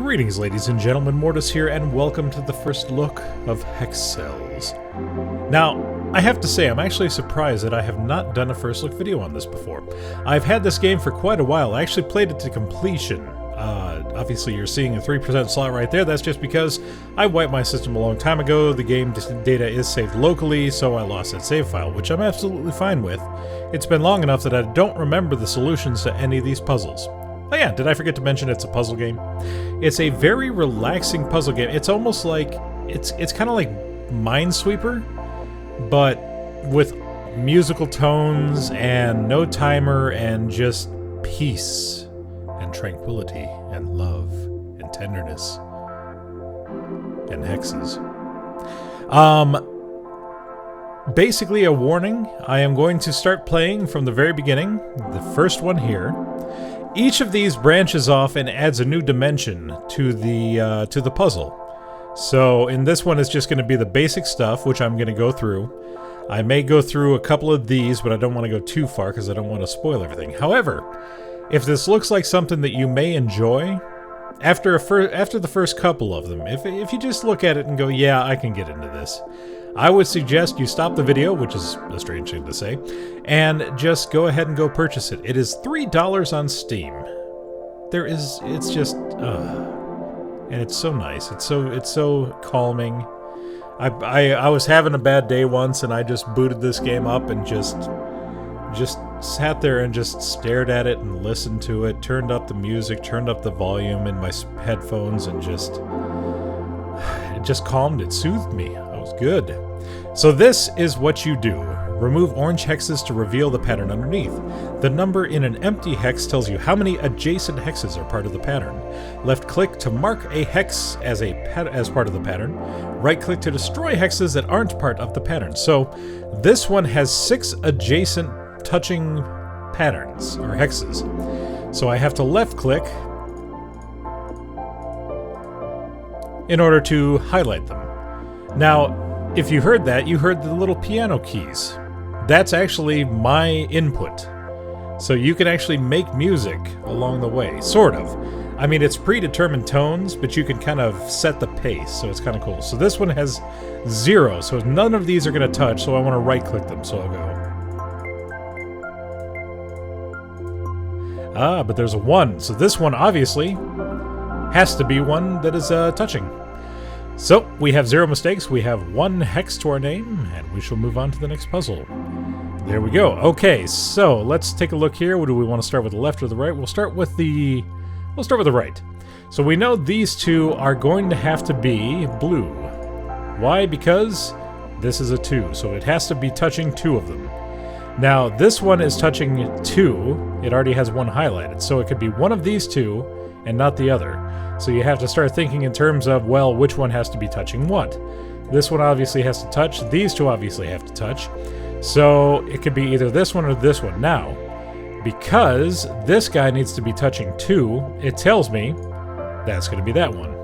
Greetings, ladies and gentlemen, Mortus here, and welcome to the first look of Hexcells. Now, I have to say, I'm actually surprised that I have not done a first look video on this before. I've had this game for quite a while. I actually played it to completion. Obviously, you're seeing a 3% slot right there. That's just because I wiped my system a long time ago. The game data is saved locally, so I lost that save file, which I'm absolutely fine with. It's been long enough that I don't remember the solutions to any of these puzzles. Oh yeah, did I forget to mention it's a puzzle game? It's a very relaxing puzzle game. It's almost like, it's kind of like Minesweeper, but with musical tones and no timer and just peace and tranquility and love and tenderness and hexes. Basically a warning, I am going to start playing from the very beginning, the first one here. Each of these branches off and adds a new dimension to the puzzle. So in this one, it's just going to be the basic stuff, which I'm going to go through. I may go through a couple of these, but I don't want to go too far because I don't want to spoil everything. However, if this looks like something that you may enjoy, after the first couple of them, if you just look at it and go, yeah, I can get into this, I would suggest you stop the video, which is a strange thing to say, and just go ahead and go purchase it. It is $3 on Steam. It's just, and it's so nice. It's so calming. I was having a bad day once, and I just booted this game up and just sat there and just stared at it and listened to it, turned up the music, turned up the volume in my headphones, and it just calmed, it soothed me. It was good. So this is what you do. Remove orange hexes to reveal the pattern underneath. The number in an empty hex tells you how many adjacent hexes are part of the pattern. Left click to mark a hex as part of the pattern. Right click to destroy hexes that aren't part of the pattern. So this one has 6 adjacent touching patterns, or hexes. So I have to left click in order to highlight them. Now, if you heard that, you heard the little piano keys. That's actually my input. So you can actually make music along the way, sort of. I mean, it's predetermined tones, but you can kind of set the pace, so it's kind of cool. So this one has 0, so none of these are going to touch, so I want to right-click them, so I'll go. Ah, but there's a 1, so this one obviously has to be one that is touching. So, we have 0 mistakes, we have 1 hex to our name, and we shall move on to the next puzzle. There we go. Okay, so let's take a look here. Do we want to start with the left or the right? We'll start with the right. So we know these two are going to have to be blue. Why? Because this is a 2, so it has to be touching 2 of them. Now, this one is touching 2. It already has 1 highlighted, so it could be one of these 2 and not the other. So you have to start thinking in terms of, well, which one has to be touching what? This one obviously has to touch. These 2 obviously have to touch. So it could be either this one or this one. Now, because this guy needs to be touching 2, it tells me that's going to be that one.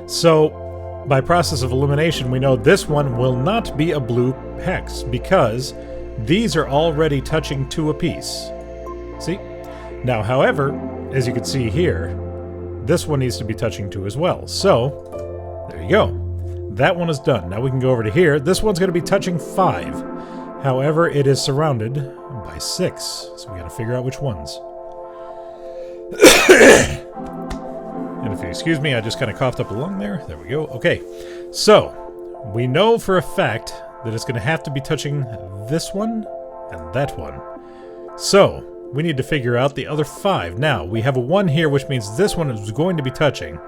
So by process of elimination, we know this one will not be a blue hex because these are already touching 2 apiece. See? Now, however, as you can see here, this one needs to be touching 2 as well. So, there you go. That one is done. Now we can go over to here. This one's going to be touching 5. However, it is surrounded by 6. So we got to figure out which ones. And if you excuse me, I just kind of coughed up a lung there. There we go. Okay. So, we know for a fact that it's going to have to be touching this one and that one. So, we need to figure out the other 5. Now, we have a 1 here, which means this one is going to be touching.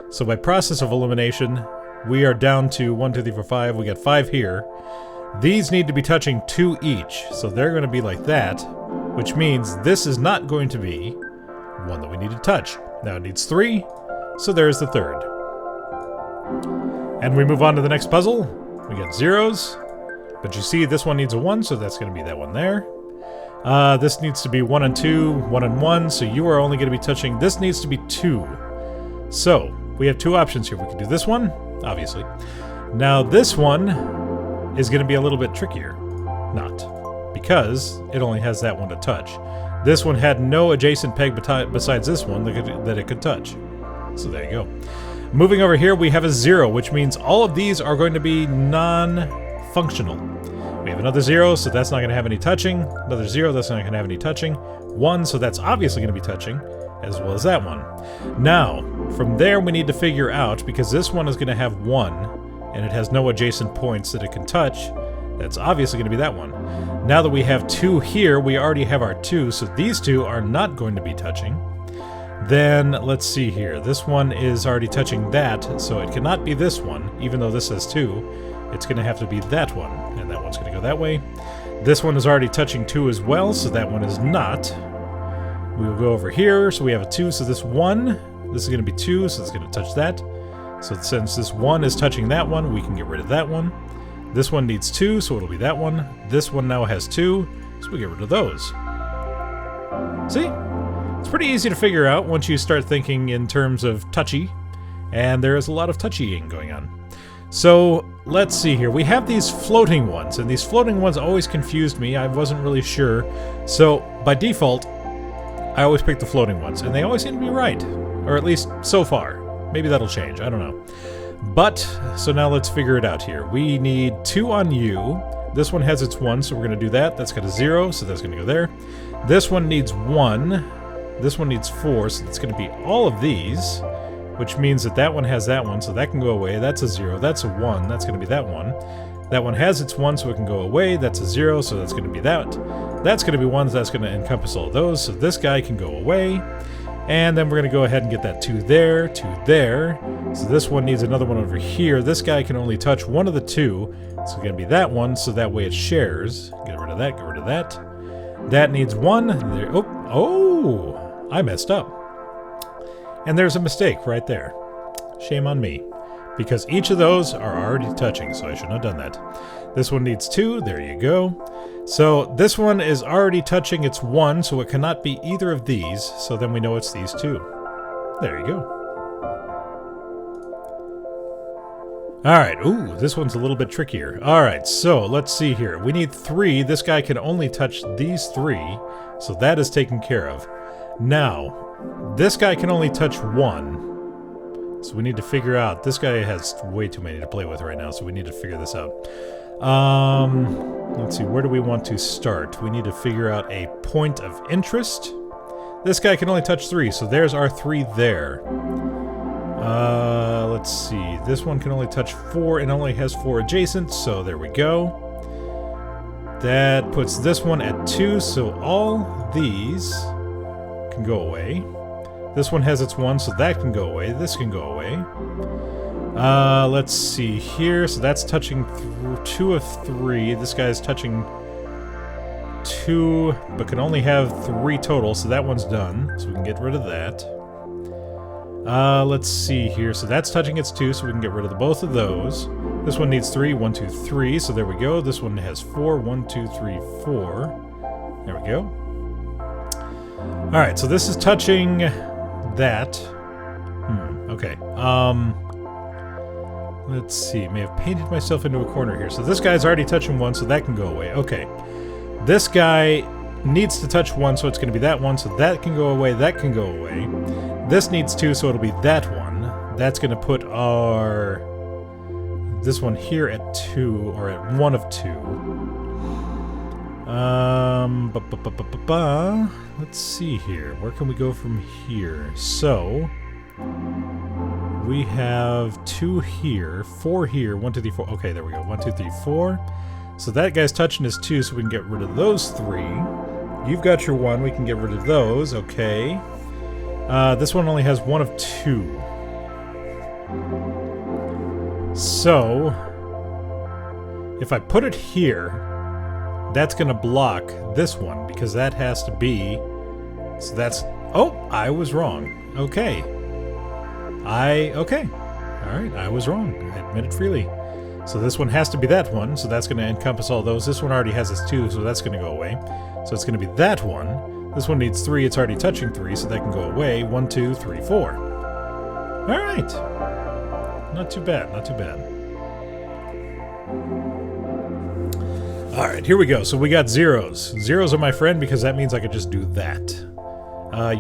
So by process of elimination, we are down to 1, 2, 3, 4, 5. We got 5 here. These need to be touching 2 each. So they're going to be like that, which means this is not going to be one that we need to touch. Now it needs 3, so there's the 3rd. And we move on to the next puzzle. We got 0s, but you see this one needs a 1, so that's going to be that one there. This needs to be 1 and 2, 1 and 1, so you are only going to be touching... This needs to be 2. So, we have 2 options here. We can do this one, obviously. Now, this one is going to be a little bit trickier. Not. Because it only has that one to touch. This one had no adjacent peg besides this one that it could touch. So there you go. Moving over here, we have a 0, which means all of these are going to be non-functional. We have another 0, so that's not going to have any touching. Another 0, that's not going to have any touching. 1, so that's obviously going to be touching, as well as that one. Now, from there we need to figure out, because this one is going to have 1, and it has no adjacent points that it can touch, that's obviously going to be that one. Now that we have 2 here, we already have our 2, so these 2 are not going to be touching. Then, let's see here. This one is already touching that, so it cannot be this one, even though this has 2. It's going to have to be that one, and that one's going to go that way. This one is already touching 2 as well, so that one is not. We will go over here, so we have a 2, so this 1, this is going to be 2, so it's going to touch that. So since this 1 is touching that one, we can get rid of that one. This one needs 2, so it'll be that one. This one now has 2, so we get rid of those. See? It's pretty easy to figure out once you start thinking in terms of touchy, and there is a lot of touchying going on. So, let's see here. We have these floating ones, and these floating ones always confused me. I wasn't really sure. So, by default, I always pick the floating ones, and they always seem to be right. Or at least, so far. Maybe that'll change, I don't know. But, so now let's figure it out here. We need 2 on you. This one has its 1, so we're going to do that. That's got a 0, so that's going to go there. This one needs 1. This one needs 4, so it's going to be all of these, which means that that one has that one, so that can go away. That's a 0. That's a 1. That's going to be that one. That one has its 1, so it can go away. That's a 0, so that's going to be that. That's going to be 1, so that's going to encompass all those, so this guy can go away. And then we're going to go ahead and get that 2 there, 2 there. So this one needs another one over here. This guy can only touch one of the 2, so it's going to be that one, so that way it shares. Get rid of that, get rid of that. That needs 1. There. Oh! I messed up. And there's a mistake right there. Shame on me. Because each of those are already touching, so I shouldn't have done that. This one needs 2, there you go. So this one is already touching its 1, so it cannot be either of these, so then we know it's these 2. There you go. Alright, ooh, this one's a little bit trickier. Alright, so let's see here. We need 3, this guy can only touch these 3, so that is taken care of. Now, this guy can only touch 1, so we need to figure out. This guy has way too many to play with right now, so we need to figure this out. Let's see, where do we want to start? We need to figure out a point of interest. This guy can only touch 3, so there's our 3 there. Let's see, this one can only touch 4 and only has 4 adjacent, so there we go. That puts this one at 2, so all these can go away. This one has its 1, so that can go away. This can go away. Let's see here. So that's touching 2 of 3. This guy's touching 2, but can only have 3 total, so that one's done. So we can get rid of that. Let's see here. So that's touching its 2, so we can get rid of both of those. This one needs 3. 1, 2, 3. So there we go. This one has 4. 1, 2, 3, 4. There we go. Alright, so this is touching that. Okay. Let's see. May have painted myself into a corner here. So this guy's already touching 1, so that can go away. Okay. This guy needs to touch 1, so it's going to be that one, so that can go away, that can go away. This needs 2, so it'll be that one. That's going to put our... this one here at 2, or at 1 of 2. Let's see here. Where can we go from here? So, we have 2 here, 4 here, 1, 2, 3, 4. Okay, there we go. 1, 2, 3, 4. So that guy's touching his 2, so we can get rid of those 3. You've got your 1. We can get rid of those. Okay. This one only has 1 of 2. So, if I put it here, that's going to block this one, because that has to be... so that's... oh, I was wrong. Okay. Okay. Alright, I was wrong. I admit it freely. So this one has to be that one, so that's going to encompass all those. This one already has its 2, so that's going to go away. So it's going to be that one. This one needs 3, it's already touching 3, so that can go away. 1, 2, 3, 4. Alright. Not too bad, not too bad. Alright, here we go. So we got zeros. Zeros are my friend because that means I could just do that.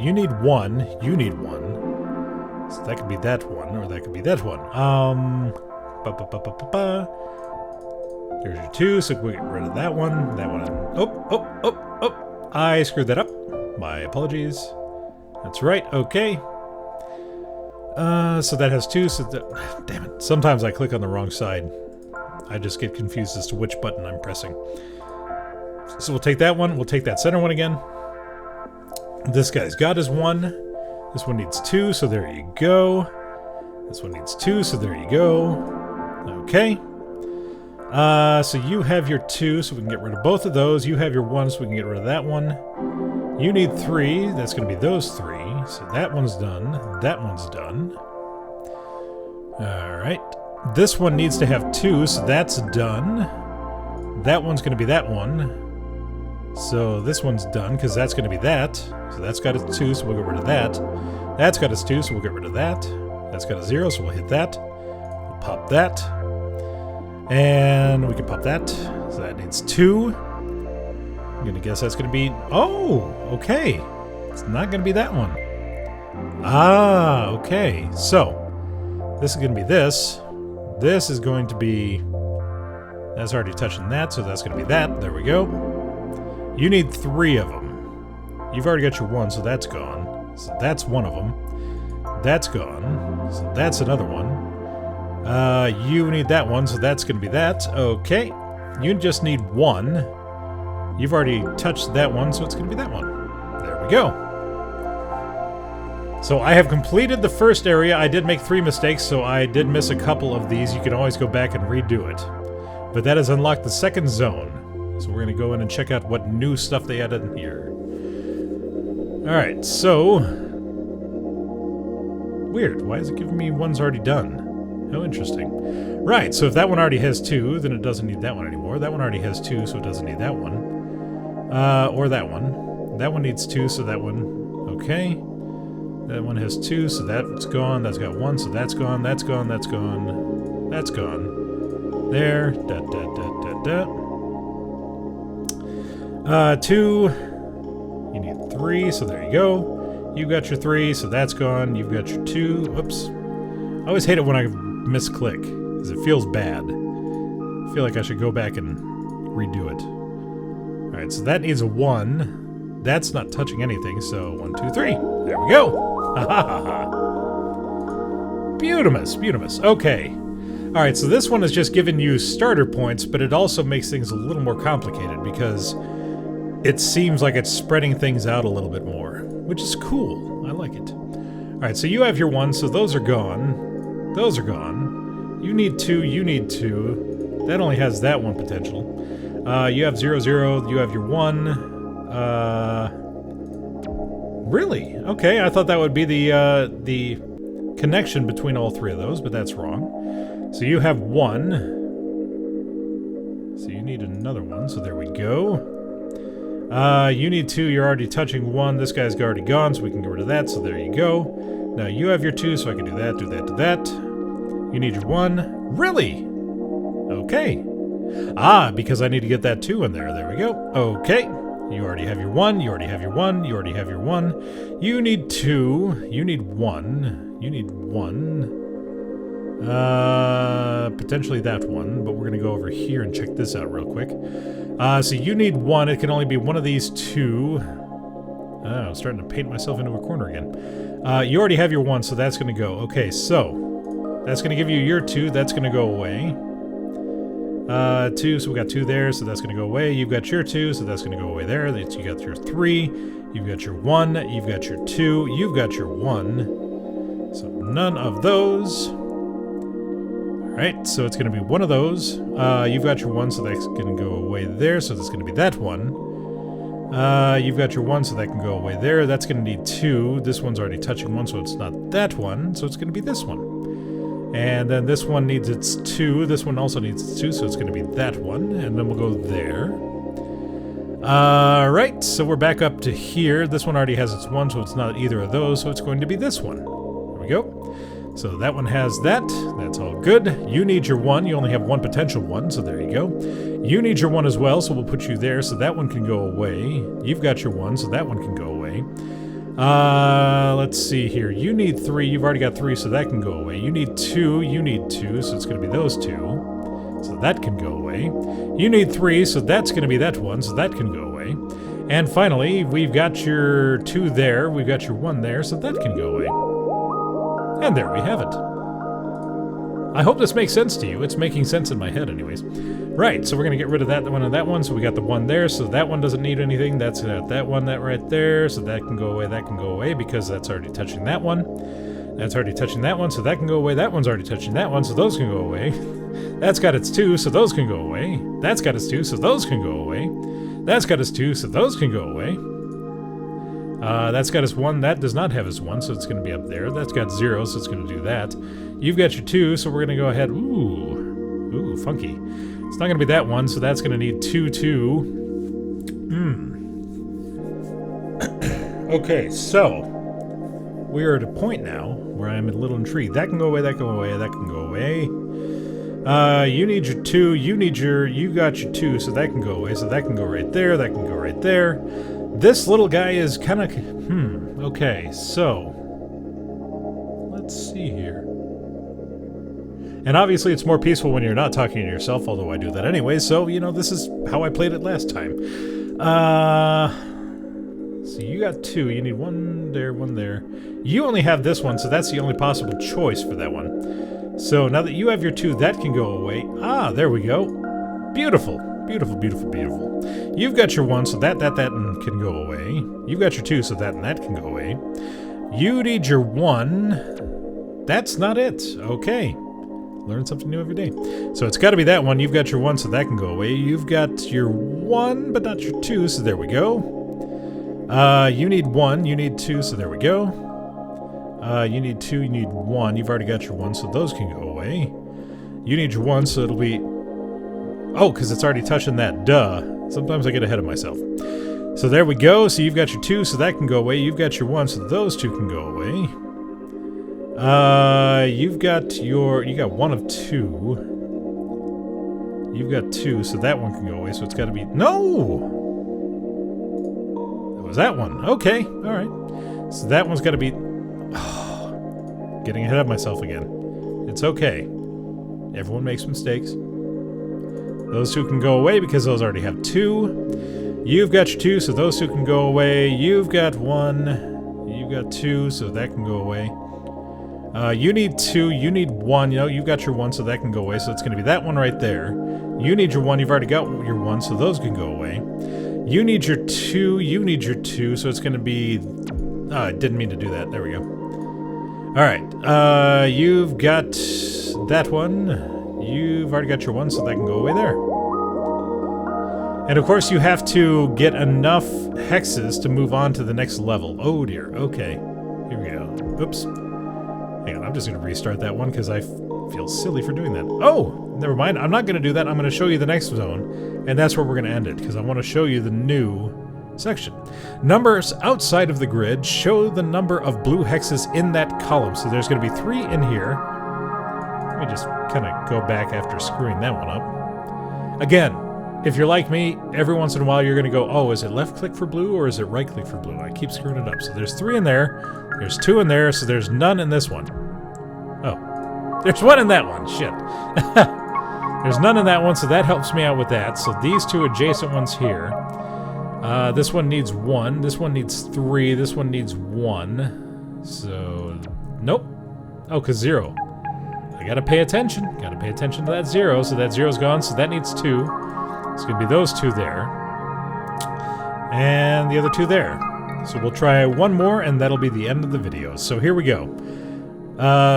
You need 1. You need 1. So that could be that one, or that could be that one. There's your 2, so we get rid of that one. That one. Oh! I screwed that up. My apologies. That's right. Okay. So that has 2. So that, damn it. Sometimes I click on the wrong side. I just get confused as to which button I'm pressing. So we'll take that one. We'll take that center one again. This guy's got his 1. This one needs 2, so there you go. This one needs 2, so there you go. Okay. So you have your 2, so we can get rid of both of those. You have your 1, so we can get rid of that one. You need 3. That's going to be those 3. So that one's done. That one's done. Alright. This one needs to have 2, so that's done. That one's going to be that one. So this one's done, because that's going to be that. So that's got its 2, so we'll get rid of that. That's got its 2, so we'll get rid of that. That's got a 0, so we'll hit that. We'll pop that. And we can pop that. So that needs 2. I'm going to guess that's going to be... Oh! Okay. It's not going to be that one. Ah, okay. So, this is going to be this. This is going to be... That's already touching that, so that's going to be that. There we go. You need 3 of them. You've already got your 1, so that's gone. So that's one of them. That's gone. So that's another one. You need that one, so that's going to be that. Okay. You just need 1. You've already touched that one, so it's going to be that one. There we go. So I have completed the first area. I did make 3 mistakes, so I did miss a couple of these. You can always go back and redo it. But that has unlocked the second zone. So we're going to go in and check out what new stuff they added in here. Alright, so... Weird, why is it giving me one's already done? How interesting. Right, so if that one already has 2, then it doesn't need that one anymore. That one already has 2, so it doesn't need that one. Or that one. That one needs 2, so that one... Okay. That one has 2, so that's gone. That's got 1, so that's gone. That's gone, that's gone. That's gone. There. 2. You need 3, so there you go. You got your 3, so that's gone. You've got your 2. Oops. I always hate it when I misclick, because it feels bad. I feel like I should go back and redo it. Alright, so that needs a 1. That's not touching anything, so 1, 2, 3. There we go. Ha ha ha ha. Beautimus. Okay. Alright, so this one is just giving you starter points, but it also makes things a little more complicated, because it seems like it's spreading things out a little bit more, which is cool. I like it. Alright, so you have your 1, so those are gone. Those are gone. You need 2, you need 2. That only has that one potential. You have 0, 0, you have your 1. Really? Okay, I thought that would be the connection between all 3 of those, but that's wrong. So you have 1. So you need another one, so there we go. You need 2, you're already touching 1. This guy's already gone, so we can get rid of that, so there you go. Now you have your 2, so I can do that, do that. You need your 1. Really? Okay. Ah, because I need to get that 2 in there. There we go. Okay. You already have your 1, you already have your 1, you already have your 1. You need 2, you need 1, you need 1. Potentially that one, but we're going to go over here and check this out real quick. So you need 1, it can only be one of these 2. I'm starting to paint myself into a corner again. You already have your 1, so that's going to go. Okay, so that's going to give you your 2, that's going to go away. 2, so we got 2 there, so that's going to go away. You've got your 2, so that's going to go away there. You got your 3, you've got your 1, you've got your 2, you've got your 1. So none of those. Alright, so it's going to be one of those. You've got your 1, so that's going to go away there, so that's going to be that one. You've got your 1, so that can go away there. That's going to need 2. This one's already touching 1, so it's not that one, so it's going to be this one. And then this one needs its 2. This one also needs its 2, so it's going to be that one. And then we'll go there. Alright, so we're back up to here. This one already has its 1, so it's not either of those, so it's going to be this one. There we go. So that one has that. That's all good. You need your 1. You only have 1 potential 1, so there you go. You need your 1 as well, so we'll put you there, so that one can go away. You've got your 1, so that one can go away. Let's see here. You need 3. You've already got 3, so that can go away. You need 2. You need 2, so it's going to be those 2. So that can go away. You need 3, so that's going to be that 1, so that can go away. And finally, we've got your 2 there. We've got your 1 there, so that can go away. And there we have it. I hope this makes sense to you. It's making sense in my head anyways. Right, so we're going to get rid of that one and that one. So we got the 1 there, so that one doesn't need anything. That's that one, that right there. So that can go away because that's already touching that one. That's already touching that one, so that can go away. That one's already touching that one, so those can go away. That's got its 2, so those can go away. That's got its 2, so those can go away. That's got its 2, so those can go away. That's got its 1. That does not have its 1, so it's going to be up there. That's got 0, so it's going to do that. You've got your 2, so we're going to go ahead. Ooh, funky. It's not going to be that one, so that's going to need 2, 2. Okay, so we are at a point now where I'm a little intrigued. That can go away, that can go away, that can go away. You need your 2, you got your 2, so that can go away, so that can go right there, that can go right there. This little guy is kind of, okay, so let's see here. And obviously it's more peaceful when you're not talking to yourself, although I do that anyway, so, you know, this is how I played it last time. So you got 2, you need 1 there, 1 there. You only have this one, so that's the only possible choice for that one. So now that you have your 2, that can go away. Ah, there we go. Beautiful. Beautiful, beautiful, beautiful. You've got your 1, so that can go away. You've got your 2, so that can go away. You need your 1. That's not it. Okay. Learn something new every day. So it's got to be that one. You've got your 1, so that can go away. You've got your 1, but not your 2, so there we go. You need 1, you need 2, so there we go. You need 2, you need 1. You've already got your 1, so those can go away. You need your 1, so it'll be... Oh, because it's already touching that. Duh. Sometimes I get ahead of myself. So there we go. So you've got your 2, so that can go away. You've got your 1, so those 2 can go away. You've got your... You got 1 of 2. You've got 2, so that one can go away. So it's got to be... No! It was that one. Okay. All right. So that one's got to be... Oh, getting ahead of myself again. It's okay. Everyone makes mistakes. Those 2 can go away because those already have 2. You've got your 2, so those 2 can go away. You've got 1. You've got 2, so that can go away. You need 2. You need 1. You know, you've got your 1, so that can go away. So it's going to be that one right there. You need your 1. You've already got your 1, so those can go away. You need your 2. You need your 2, so it's going to be... Oh, I didn't mean to do that. There we go. All right. You've got that one. You've already got your 1, so that can go away there. And of course, you have to get enough hexes to move on to the next level. Oh dear. Okay. Here we go. Oops. Hang on. I'm just going to restart that one because I feel silly for doing that. Oh! Never mind. I'm not going to do that. I'm going to show you the next zone. And that's where we're going to end it because I want to show you the new section. Numbers outside of the grid show the number of blue hexes in that column. So there's going to be 3 in here. Let me just kind of go back after screwing that one up. Again, if you're like me, every once in a while you're going to go, oh, is it left click for blue or is it right click for blue? I keep screwing it up. So there's 3 in there, there's 2 in there, so there's none in this one. Oh, there's 1 in that one. Shit. There's none in that one, so that helps me out with that. So these 2 adjacent ones here. This one needs 1, this one needs 3, this one needs 1. So, nope. Oh, because 0. I gotta pay attention. Gotta pay attention to that 0. So that 0's gone, so that needs 2. It's gonna be those 2 there. And the other 2 there. So we'll try one more, and that'll be the end of the video. So here we go.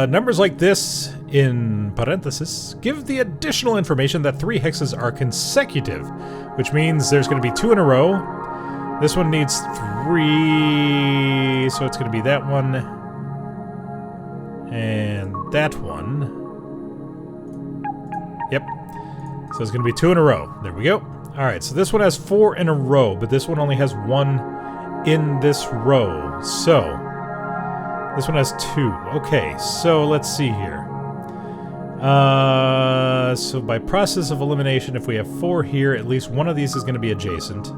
Numbers like this, in parenthesis, give the additional information that 3 hexes are consecutive, which means there's gonna be 2 in a row. This one needs 3, so it's gonna be that one. And that one. Yep. So it's going to be 2 in a row. There we go. Alright, so this one has 4 in a row, but this one only has 1 in this row. So, this one has 2. Okay, so let's see here. So by process of elimination, if we have 4 here, at least one of these is going to be adjacent.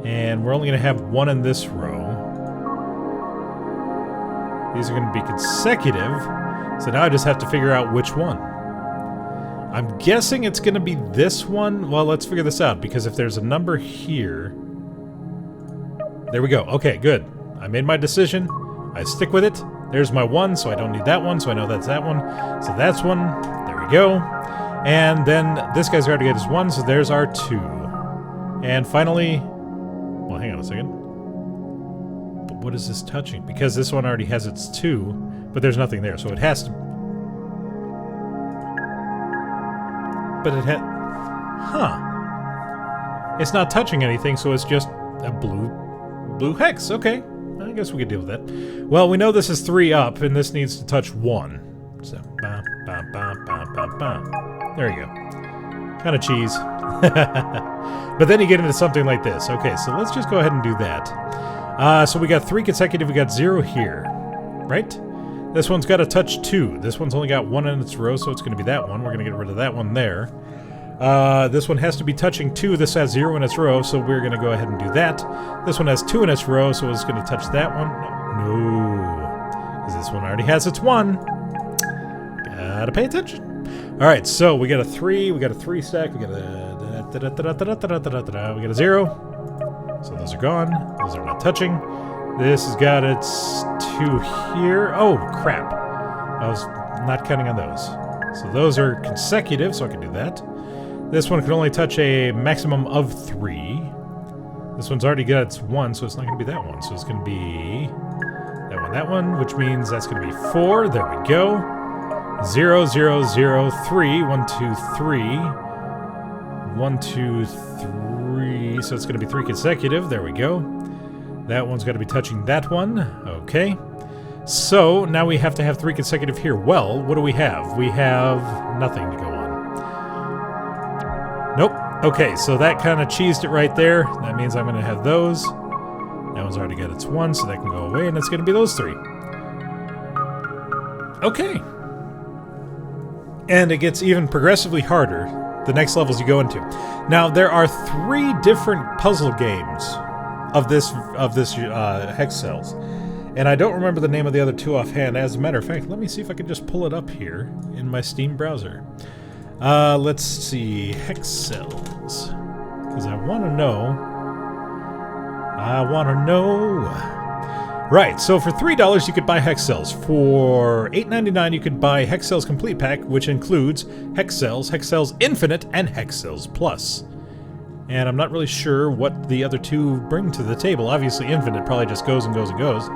And we're only going to have 1 in this row. These are going to be consecutive. So now I just have to figure out which one. I'm guessing it's going to be this one. Well, let's figure this out, because if there's a number here... There we go. Okay, good. I made my decision. I stick with it. There's my 1, so I don't need that one, so I know that's that one. So that's 1. There we go. And then this guy's already got his 1, so there's our 2. And finally... Well, hang on a second. But what is this touching? Because this one already has its 2, but there's nothing there, so it has to... But it had... Huh. It's not touching anything, so it's just a blue hex. Okay. I guess we could deal with that. Well, we know this is 3 up, and this needs to touch 1. So, ba, ba, ba, ba, ba, ba. There you go. Kind of cheese. But then you get into something like this. Okay, so let's just go ahead and do that. So we got 3 consecutive, we got 0 here. Right? This one's got to touch 2. This one's only got 1 in its row, so it's going to be that one. We're going to get rid of that one there. This one has to be touching 2. This has 0 in its row, so we're going to go ahead and do that. This one has 2 in its row, so it's going to touch that one. No. Because this one already has its 1. Gotta pay attention. Alright, so we got a 3. We got a 3 stack. We got a... We got a 0. So those are gone. Those are not touching. This has got its 2 here. Oh, crap. I was not counting on those. So those are consecutive, so I can do that. This one can only touch a maximum of 3. This one's already got its 1, so it's not going to be that one. So it's going to be that one, which means that's going to be 4. There we go. 0, 0, 0, 3. 1, 2, 3. 1, 2, 3. So it's going to be 3 consecutive. There we go. That one's got to be touching that one. Okay. So now we have to have 3 consecutive here. Well, what do we have? We have nothing to go on. Nope. Okay, so that kind of cheesed it right there. That means I'm going to have those. That one's already got its 1, so that can go away, and it's going to be those 3. Okay. And it gets even progressively harder the next levels you go into. Now, there are 3 different puzzle games of this Hexcells. And I don't remember the name of the other 2 offhand. As a matter of fact, let me see if I can just pull it up here in my Steam browser. Let's see. Hexcells. Because I want to know. Right, so for $3 you could buy Hexcells. For $8.99 you could buy Hexcells Complete Pack, which includes Hexcells, Hexcells Infinite, and Hexcells Plus. And I'm not really sure what the other 2 bring to the table. Obviously Infinite probably just goes and goes and goes.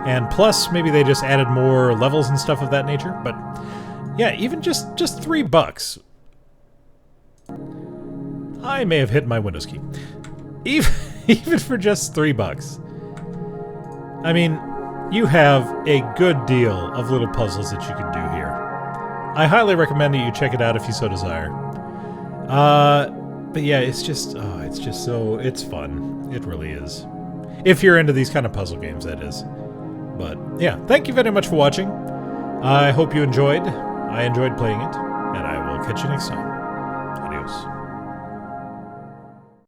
And Plus, maybe they just added more levels and stuff of that nature. But yeah, even just $3. I may have hit my Windows key. Even for just $3. I mean, you have a good deal of little puzzles that you can do here. I highly recommend that you check it out if you so desire. But yeah, it's fun. It really is. If you're into these kind of puzzle games, that is. But yeah, thank you very much for watching. I hope you enjoyed. I enjoyed playing it, and I will catch you next time.